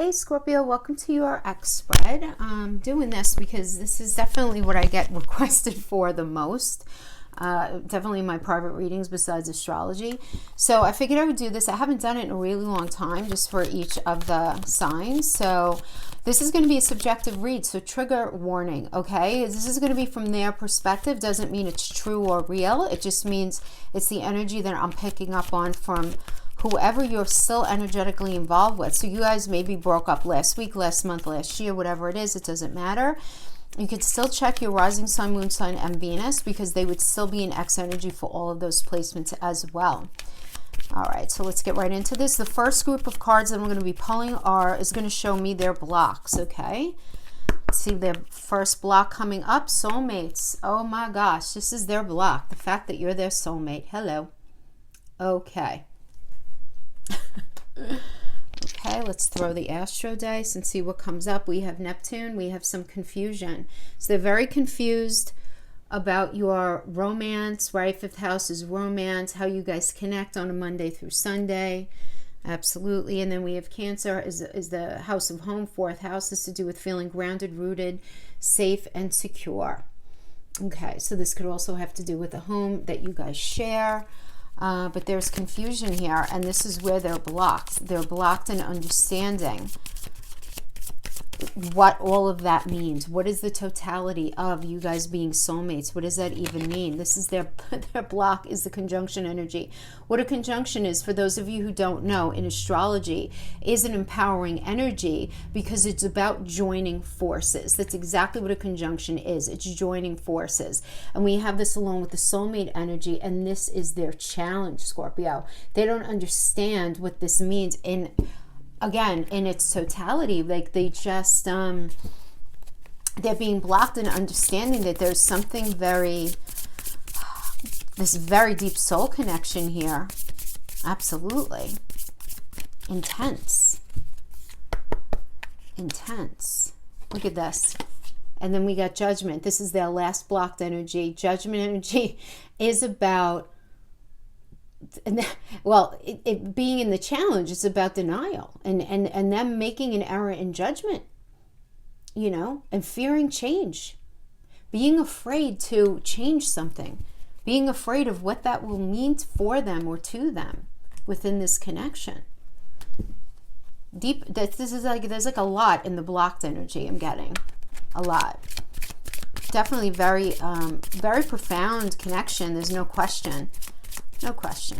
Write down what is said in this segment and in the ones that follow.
Hey Scorpio, welcome to your X spread. I'm doing this because this is definitely what I get requested for the most. Definitely my private readings besides astrology. So I figured I would do this. I haven't done it in a really long time, just for each of the signs. So this is going to be a subjective read, so trigger warning, okay? This is going to be from their perspective. Doesn't mean it's true or real. It just means it's the energy that I'm picking up on from whoever you're still energetically involved with. So you guys maybe broke up last week, last month, last year, whatever it is, it doesn't matter. You could still check your rising sun, moon sign, and Venus, because they would still be in X energy for all of those placements as well. All right, so let's get right into this. The first group of cards that I'm going to be pulling is going to show me their blocks, okay? See their first block coming up, soulmates. Oh my gosh, this is their block. The fact that you're their soulmate. Hello. Okay. Okay, let's throw the astro dice and see what comes up. We have Neptune, we have some confusion. So they're very confused about your romance, right? Fifth house is romance, how you guys connect on a Monday through Sunday. Absolutely. And then we have Cancer is the house of home. Fourth house is to do with feeling grounded, rooted, safe, and secure. Okay, so this could also have to do with the home that you guys share. But there's confusion here, and this is where they're blocked. They're blocked in understanding what all of that means. What is the totality of you guys being soulmates? What does that even mean? This is their block is the conjunction energy. What a conjunction is, for those of you who don't know, in astrology, is an empowering energy because it's about joining forces. That's exactly what a conjunction is. It's joining forces. And we have this along with the soulmate energy, and this is their challenge, Scorpio. They don't understand what this means again, in its totality. Like they just, they're being blocked in understanding that there's something this very deep soul connection here. Absolutely. Intense. Look at this. And then we got judgment. This is their last blocked energy. Judgment energy is about, well, it being in the challenge is about denial and them making an error in judgment, you know, and fearing change, being afraid to change something, being afraid of what that will mean for them or to them within this connection. This is like, there's like a lot in the blocked energy. I'm getting a lot. Definitely very, very profound connection. There's no question. No question.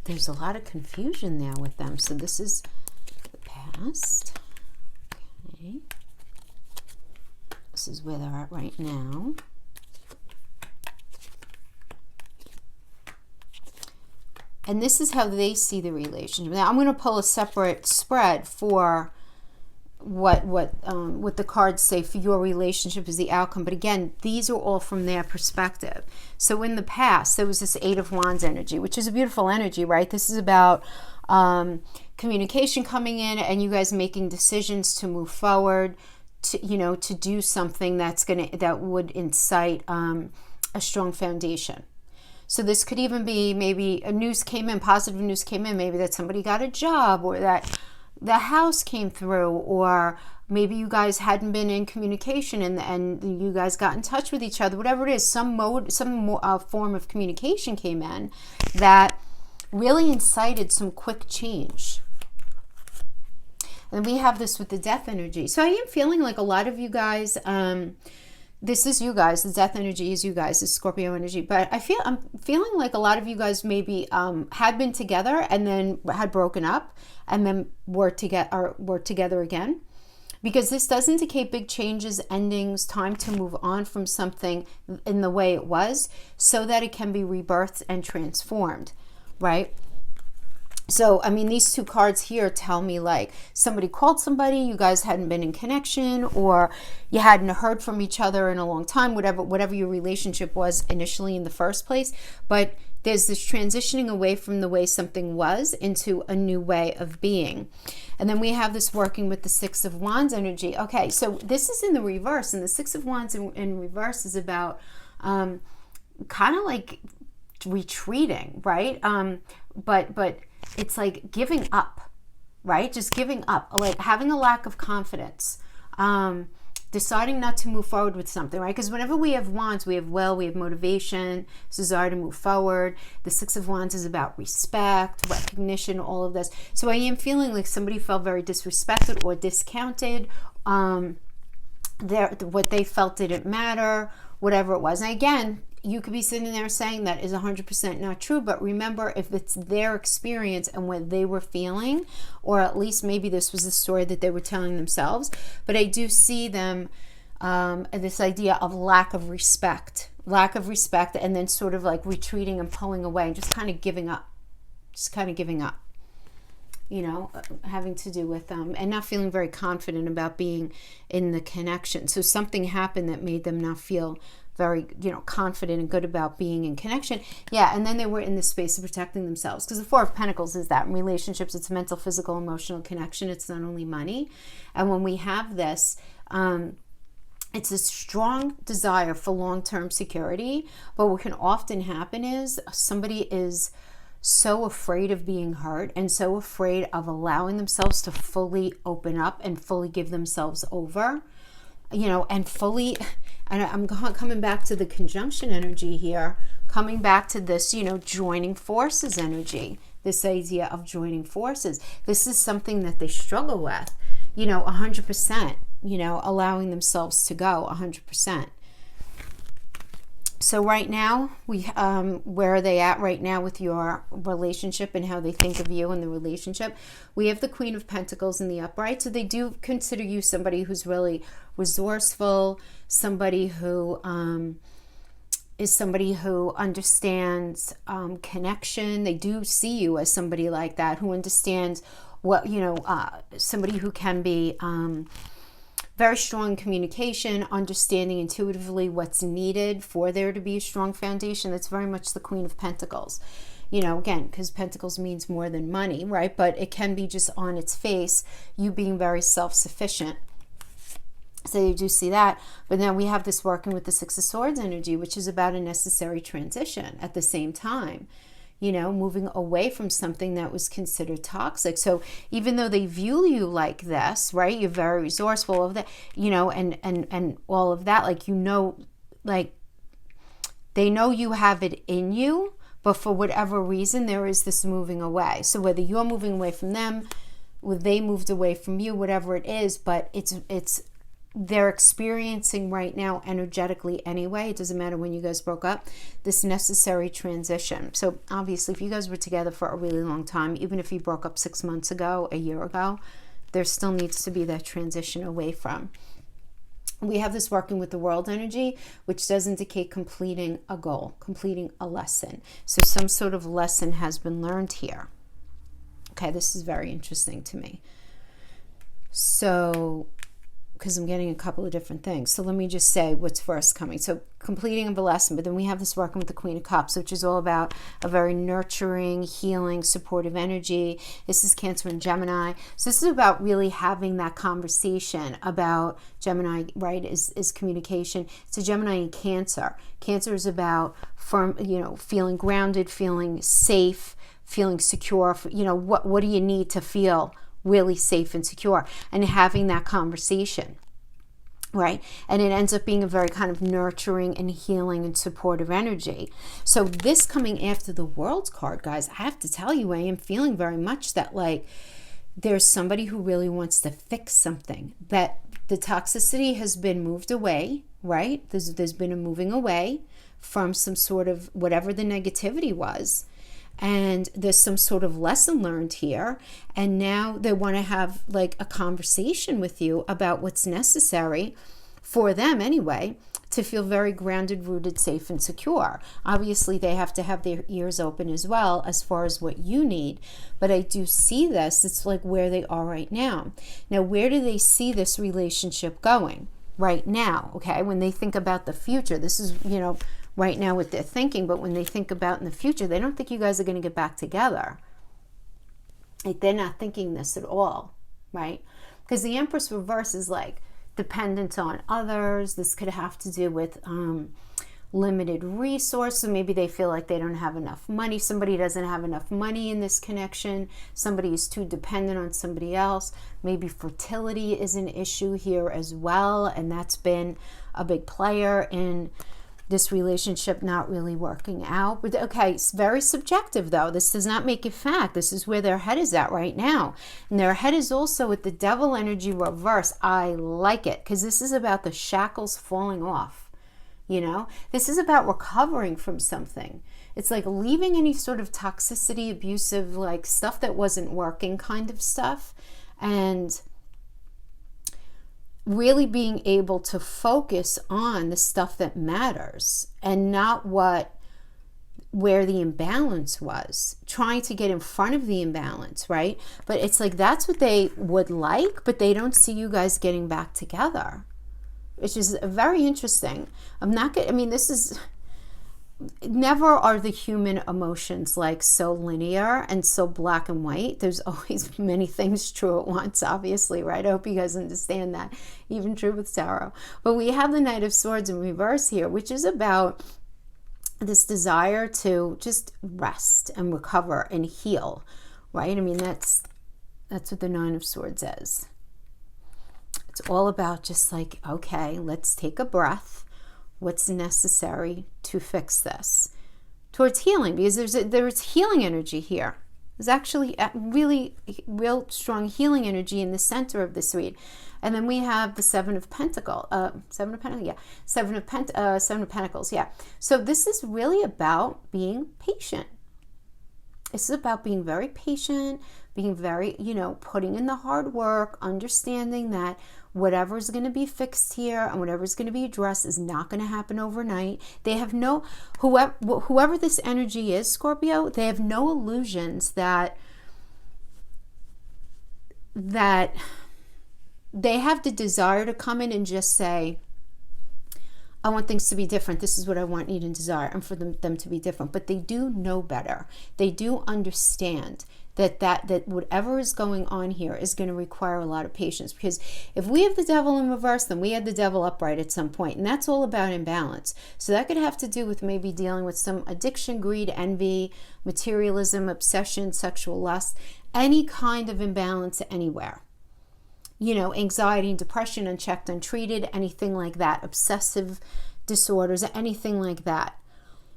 There's a lot of confusion there with them. So this is the past. Okay. This is where they're at right now. And this is how they see the relationship. Now I'm going to pull a separate spread for what the cards say for your relationship is the outcome. But again, these are all from their perspective. So in the past, there was this Eight of Wands energy, which is a beautiful energy, right? This is about communication coming in and you guys making decisions to move forward, to do something that would incite a strong foundation. So this could even be maybe positive news came in, maybe that somebody got a job, or that the house came through, or maybe you guys hadn't been in communication and you guys got in touch with each other, whatever it is, some form of communication came in that really incited some quick change. And we have this with the death energy. So I am feeling like a lot of you guys, this is you guys, the death energy is you guys, the Scorpio energy, but I'm feeling like a lot of you guys maybe had been together and then had broken up and then were together again, because this does indicate big changes, endings, time to move on from something in the way it was so that it can be rebirthed and transformed, right? So, I mean, these two cards here tell me like somebody called somebody, you guys hadn't been in connection, or you hadn't heard from each other in a long time, whatever your relationship was initially in the first place. But there's this transitioning away from the way something was into a new way of being. And then we have this working with the Six of Wands energy. Okay, so this is in the reverse, and the Six of Wands in reverse is about kind of like retreating, right? But it's like giving up, right? Just giving up, like having a lack of confidence, deciding not to move forward with something, right? Because whenever we have wands, we have will, we have motivation, desire to move forward. The Six of Wands is about respect, recognition, all of this. So I am feeling like somebody felt very disrespected or discounted. What they felt didn't matter, whatever it was. And again, you could be sitting there saying that is 100% not true, but remember, if it's their experience and what they were feeling, or at least maybe this was the story that they were telling themselves, but I do see them, this idea of lack of respect, and then sort of like retreating and pulling away and just kind of giving up, you know, having to do with and not feeling very confident about being in the connection. So something happened that made them not feel very, you know, confident and good about being in connection. Yeah, and then they were in the space of protecting themselves. Because the Four of Pentacles is that in relationships, it's mental, physical, emotional connection. It's not only money. And when we have this, it's a strong desire for long-term security. But what can often happen is somebody is so afraid of being hurt and so afraid of allowing themselves to fully open up and fully give themselves over, you know, and fully, and I'm coming back to the conjunction energy here, coming back to this, you know, joining forces energy, this idea of joining forces. This is something that they struggle with, you know, 100%, you know, allowing themselves to go 100%. So right now, where are they at right now with your relationship and how they think of you and the relationship? We have the Queen of Pentacles in the upright. So they do consider you somebody who's really resourceful, somebody who is somebody who understands connection. They do see you as somebody like that, who understands what, you know, somebody who can be very strong communication, understanding intuitively what's needed for there to be a strong foundation. That's very much the Queen of Pentacles. You know, again, because Pentacles means more than money, right? But it can be just on its face, you being very self-sufficient. So you do see that. But then we have this working with the Six of Swords energy, which is about a necessary transition at the same time. You know, moving away from something that was considered toxic. So even though they view you like this, right, you're very resourceful of that, you know, and all of that, like, you know, like they know you have it in you, but for whatever reason, there is this moving away. So whether you're moving away from them, whether they moved away from you, whatever it is, but it's they're experiencing right now energetically anyway, it doesn't matter when you guys broke up, this necessary transition. So obviously if you guys were together for a really long time, even if you broke up 6 months ago, a year ago, there still needs to be that transition away from. We have this working with the World energy, which does indicate completing a goal, completing a lesson. So some sort of lesson has been learned here. Okay, this is very interesting to me. So because I'm getting a couple of different things. So let me just say what's first coming. So completing of a lesson, but then we have this working with the Queen of Cups, which is all about a very nurturing, healing, supportive energy. This is Cancer and Gemini. So this is about really having that conversation about Gemini, right, is communication. It's a Gemini and Cancer. Cancer is about firm, you know, feeling grounded, feeling safe, feeling secure. You know, what do you need to feel really safe and secure, and having that conversation, right? And it ends up being a very kind of nurturing and healing and supportive energy. So this coming after the World card, guys, I have to tell you, I am feeling very much that like there's somebody who really wants to fix something, that the toxicity has been moved away, right? There's been a moving away from some sort of whatever the negativity was. And there's some sort of lesson learned here. And now they want to have like a conversation with you about what's necessary for them anyway, to feel very grounded, rooted, safe, and secure. Obviously, they have to have their ears open as well as far as what you need. But I do see this. It's like where they are right now. Now, where do they see this relationship going right now? Okay, when they think about the future, this is, you know, right now what they're thinking, but when they think about in the future, they don't think you guys are going to get back together. Like, they're not thinking this at all, right? Because the Empress reverse is like dependent on others. This could have to do with limited resource. So maybe they feel like they don't have enough money. Somebody doesn't have enough money in this connection. Somebody is too dependent on somebody else. Maybe fertility is an issue here as well. And that's been a big player in this relationship not really working out. But okay, it's very subjective though. This does not make it fact. This is where their head is at right now. And their head is also with the devil energy reverse. I like it because this is about the shackles falling off. You know, this is about recovering from something. It's like leaving any sort of toxicity, abusive, like stuff that wasn't working kind of stuff. And really being able to focus on the stuff that matters and not where the imbalance was, trying to get in front of the imbalance, right? But it's like that's what they would like, but they don't see you guys getting back together, which is very interesting. This is, never are the human emotions like so linear and so black and white. There's always many things true at once, obviously, right? I hope you guys understand that. Even true with tarot. But we have the Knight of Swords in reverse here, which is about this desire to just rest and recover and heal, right? I mean, that's what the Nine of Swords is. It's all about just like, okay, let's take a breath. What's necessary to fix this towards healing, because there's healing energy here. There's actually a real strong healing energy in the center of this read. And then we have the Seven of Pentacles, Seven of Pentacles, yeah. So this is really about being patient. This is about being very patient, being very, putting in the hard work, understanding that whatever's going to be fixed here and whatever's going to be addressed is not going to happen overnight. They have whoever this energy is, Scorpio, they have no illusions that they have the desire to come in and just say, I want things to be different. This is what I want, need, and desire, and for them to be different. But they do know better. They do understand that whatever is going on here is going to require a lot of patience. Because if we have the devil in reverse, then we had the devil upright at some point. And that's all about imbalance. So that could have to do with maybe dealing with some addiction, greed, envy, materialism, obsession, sexual lust, any kind of imbalance anywhere. Anxiety and depression, unchecked, untreated, anything like that, obsessive disorders, anything like that.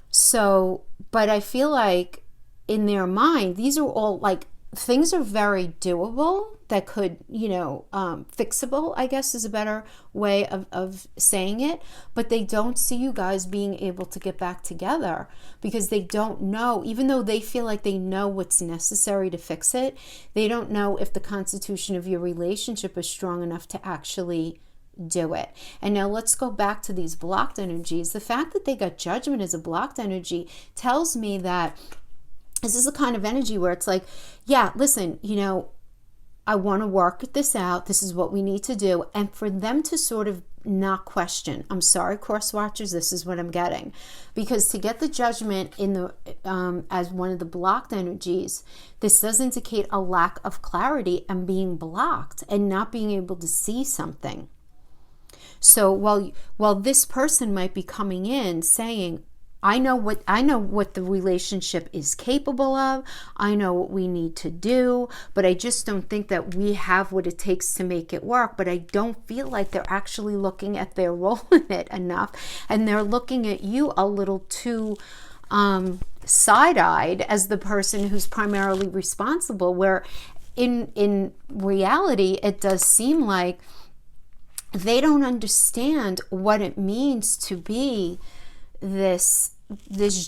So, but I feel like in their mind, these are all like, things are very doable that could, fixable, I guess is a better way of saying it. But they don't see you guys being able to get back together because they don't know, even though they feel like they know what's necessary to fix it, they don't know if the constitution of your relationship is strong enough to actually do it. And now let's go back to these blocked energies. The fact that they got Judgment as a blocked energy tells me that this is a kind of energy where it's like, yeah, listen, I want to work this out. This is what we need to do. And for them to sort of not question, I'm sorry, cross watchers, this is what I'm getting. Because to get the Judgment in the as one of the blocked energies, this does indicate a lack of clarity and being blocked and not being able to see something. So while this person might be coming in saying, I know what the relationship is capable of. I know what we need to do, but I just don't think that we have what it takes to make it work. But I don't feel like they're actually looking at their role in it enough, and they're looking at you a little too side-eyed as the person who's primarily responsible, where in reality it does seem like they don't understand what it means to be this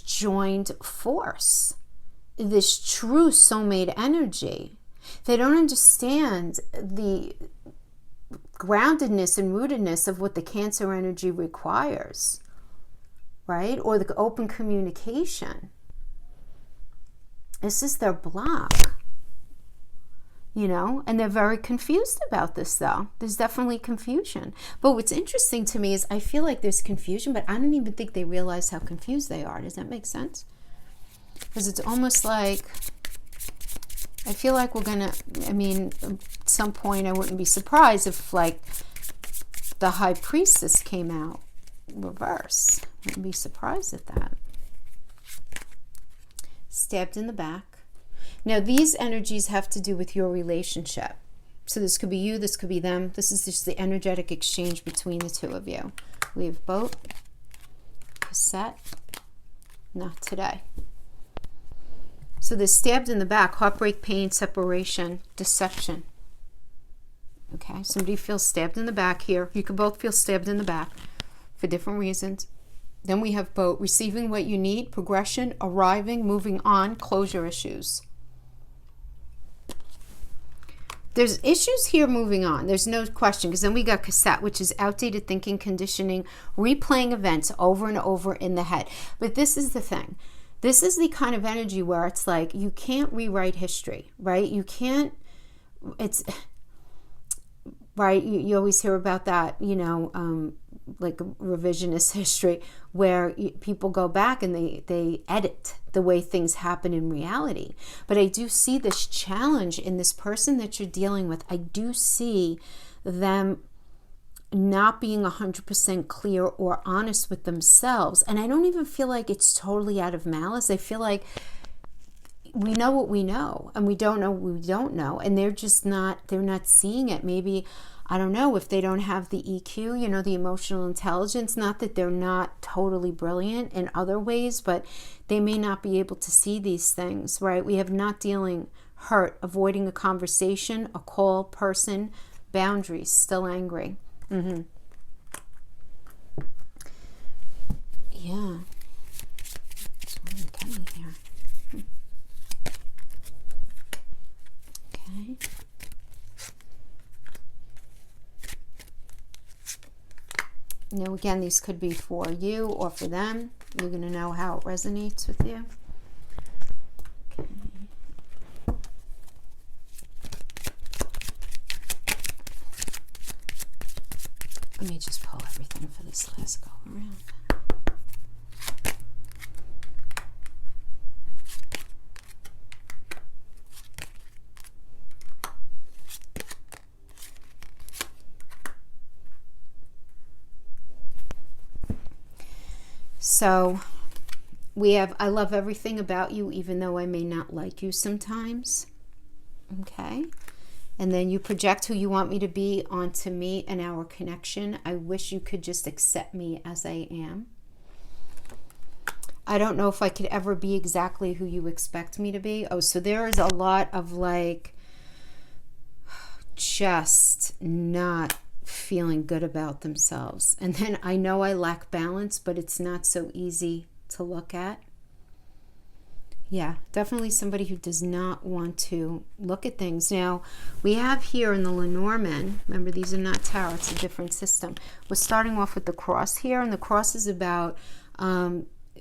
joined force, this true soulmate energy. They don't understand the groundedness and rootedness of what the Cancer energy requires, right? Or the open communication. This is their block. And they're very confused about this, though. There's definitely confusion. But what's interesting to me is I feel like there's confusion, but I don't even think they realize how confused they are. Does that make sense? Because it's almost like, I feel like we're going to, at some point I wouldn't be surprised if, like, the High Priestess came out reverse. Wouldn't be surprised at that. Stabbed in the back. Now, these energies have to do with your relationship. So this could be you, this could be them. This is just the energetic exchange between the two of you. We have boat, cassette, not today. So this stabbed in the back, heartbreak, pain, separation, deception. Okay, somebody feels stabbed in the back here. You could both feel stabbed in the back for different reasons. Then we have boat, receiving what you need, progression, arriving, moving on, closure issues. There's issues here moving on. There's no question, because then we got cassette, which is outdated thinking, conditioning, replaying events over and over in the head. But this is the thing. This is the kind of energy where it's like you can't rewrite history, right? You can't, it's, right? You always hear about that, you know, like revisionist history, where people go back and they edit the way things happen in reality. But I do see this challenge in this person that you're dealing with. I do see them not being 100% clear or honest with themselves. And I don't even feel like it's totally out of malice. I feel like we know what we know, and we don't know what we don't know. And they're just not, they're not seeing it. Maybe, I don't know, if they don't have the EQ, you know, the emotional intelligence, not that they're not totally brilliant in other ways, but they may not be able to see these things, right? We have not dealing, hurt, avoiding a conversation, a call, person, boundaries, still angry. Yeah. That's what I'm getting here. Okay. Now, again, these could be for you or for them. You're going to know how it resonates with you. Okay. Let me just pull everything for this last go around. So we have, I love everything about you, even though I may not like you sometimes. Okay. And then you project who you want me to be onto me and our connection. I wish you could just accept me as I am. I don't know if I could ever be exactly who you expect me to be. Oh, so there is a lot of like just not feeling good about themselves. And then I know I lack balance, but it's not so easy to look at. Yeah, definitely somebody who does not want to look at things. Now, we have here in the Lenormand, remember these are not tarot, it's a different system. We're starting off with the cross here, and the cross is about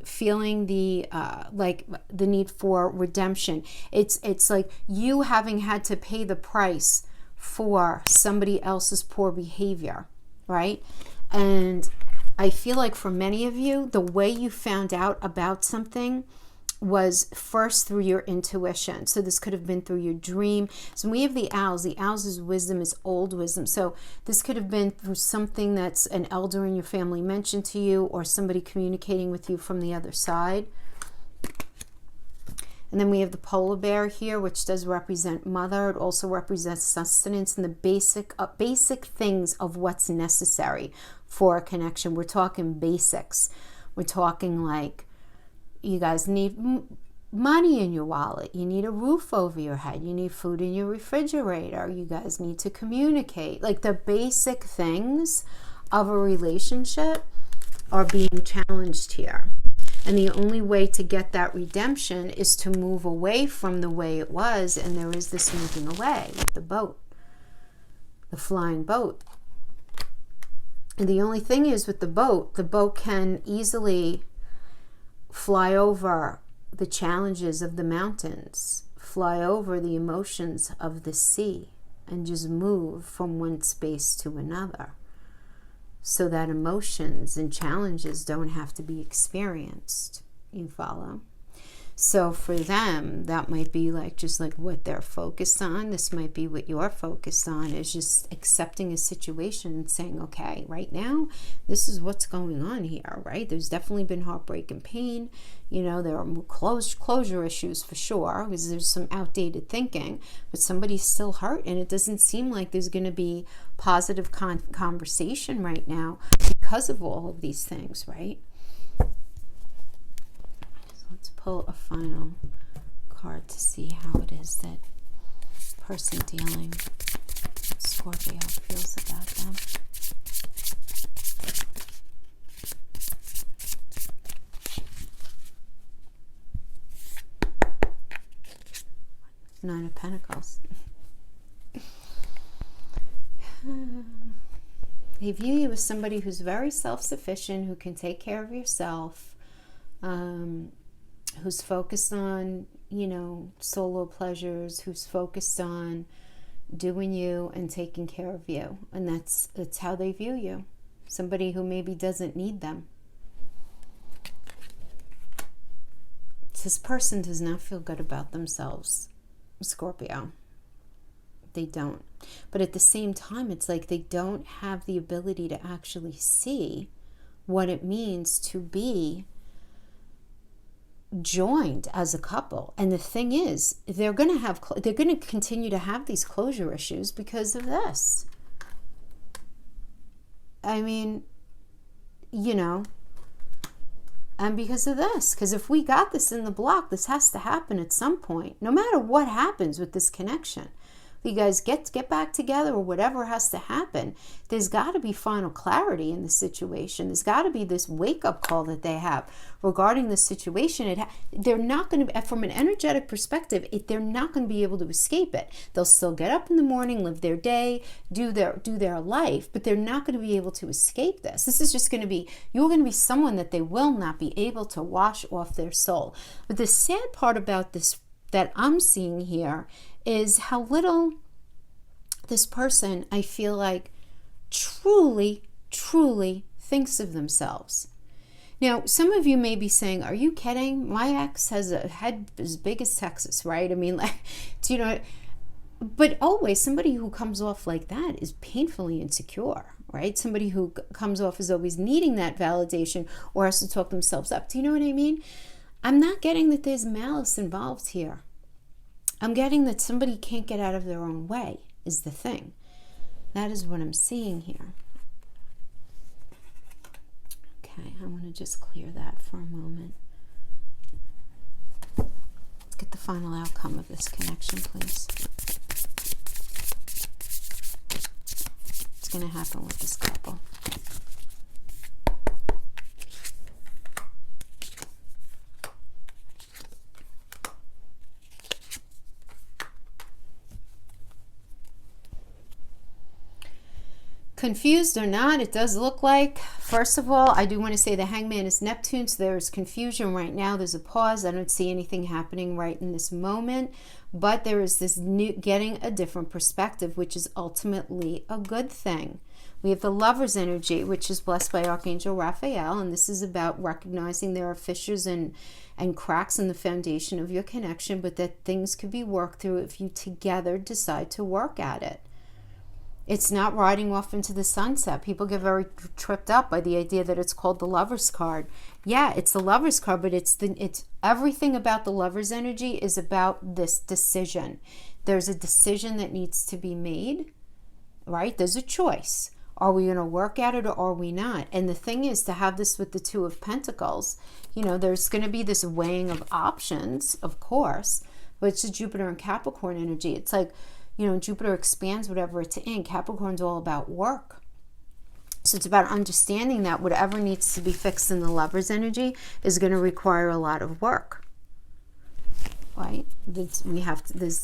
feeling the like the need for redemption. It's like you having had to pay the price for somebody else's poor behavior, right? And I feel like for many of you, the way you found out about something was first through your intuition. So this could have been through your dream. So we have the owls. The owls is wisdom, is old wisdom. So this could have been through something that's an elder in your family mentioned to you, or somebody communicating with you from the other side. And then we have the polar bear here, which does represent mother. It also represents sustenance and the basic things of what's necessary for a connection. We're talking basics. We're talking like, you guys need money in your wallet. You need a roof over your head. You need food in your refrigerator. You guys need to communicate. Like the basic things of a relationship are being challenged here. And the only way to get that redemption is to move away from the way it was. And there is this moving away with the boat, the flying boat. And the only thing is with the boat can easily fly over the challenges of the mountains, fly over the emotions of the sea, and just move from one space to another, so that emotions and challenges don't have to be experienced. You follow? So for them, that might be like just like what they're focused on. This might be what you're focused on, is just accepting a situation and saying, okay, right now, this is what's going on here, right? There's definitely been heartbreak and pain. You know, there are closure issues for sure, because there's some outdated thinking, but somebody's still hurt, and it doesn't seem like there's going to be positive conversation right now because of all of these things, right? Let's pull a final card to see how it is that person dealing with Scorpio feels about them. Nine of Pentacles. They view you as somebody who's very self-sufficient, who can take care of yourself, who's focused on, you know, solo pleasures, who's focused on doing you and taking care of you. And that's how they view you. Somebody who maybe doesn't need them. This person does not feel good about themselves, Scorpio. They don't. But at the same time, it's like they don't have the ability to actually see what it means to be joined as a couple. And the thing is, they're going to continue to have these closure issues because of this. I mean, you know, and because of this, because if we got this in the block, this has to happen at some point, no matter what happens with this connection. You guys get back together or whatever has to happen, there's got to be final clarity in the situation. There's got to be this wake-up call that they have regarding the situation. They're not going to, from an energetic perspective, they're not going to be able to escape it. They'll still get up in the morning, live their day, do their life, but they're not going to be able to escape this. This is just going to be, you're going to be someone that they will not be able to wash off their soul. But the sad part about this that I'm seeing here is how little this person, I feel like, truly thinks of themselves. Now, some of you may be saying, are you kidding? My ex has a head as big as Texas, right? I mean, like, do you know, but always somebody who comes off like that is painfully insecure, right? Somebody who comes off as always needing that validation or has to talk themselves up. Do you know what I mean? I'm not getting that there's malice involved here. I'm getting that somebody can't get out of their own way is the thing. That is what I'm seeing here. Okay, I want to just clear that for a moment. Let's get the final outcome of this connection, please. What's going to happen with this couple? Confused or not, it does look like, first of all, I do want to say the Hangman is Neptune, so there's confusion right now. There's a pause. I don't see anything happening right in this moment, but there is this new getting a different perspective, which is ultimately a good thing. We have the Lover's energy, which is blessed by Archangel Raphael, and this is about recognizing there are fissures and cracks in the foundation of your connection, but that things could be worked through if you together decide to work at it. It's not riding off into the sunset. People get very tripped up by the idea that it's called the Lover's card. Yeah, it's the Lover's card, but it's everything about the Lover's energy is about this decision. There's a decision that needs to be made, right? There's a choice. Are we going to work at it or are we not? And the thing is, to have this with the Two of Pentacles, you know, there's going to be this weighing of options, of course, but it's a Jupiter and Capricorn energy. It's like, you know, Jupiter expands whatever it's in. Capricorn's all about work. So it's about understanding that whatever needs to be fixed in the Lover's energy is going to require a lot of work. Right? There's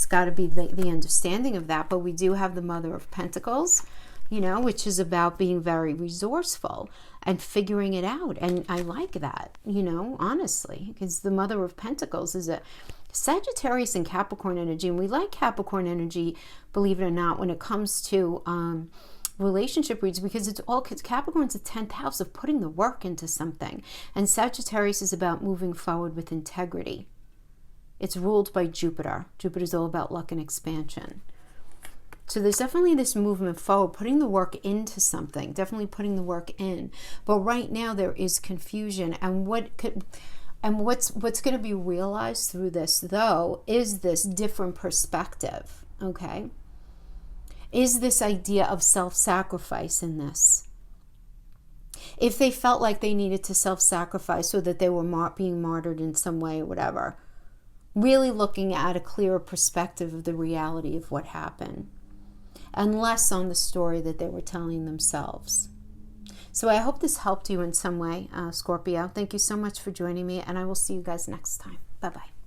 got to be the understanding of that. But we do have the Mother of Pentacles, you know, which is about being very resourceful and figuring it out. And I like that, you know, honestly, because the Mother of Pentacles is a Sagittarius and Capricorn energy, and we like Capricorn energy, believe it or not, when it comes to relationship reads, because Capricorn's the 10th house of putting the work into something, and Sagittarius is about moving forward with integrity, It's ruled by Jupiter. Jupiter's all about luck and expansion. So there's definitely this movement forward, putting the work into something, definitely putting the work in. But right now there is confusion, and what's going to be realized through this, though, is this different perspective, okay? Is this idea of self-sacrifice in this. If they felt like they needed to self-sacrifice so that they were being martyred in some way or whatever, really looking at a clearer perspective of the reality of what happened, and less on the story that they were telling themselves. So I hope this helped you in some way, Scorpio. Thank you so much for joining me, and I will see you guys next time. Bye-bye.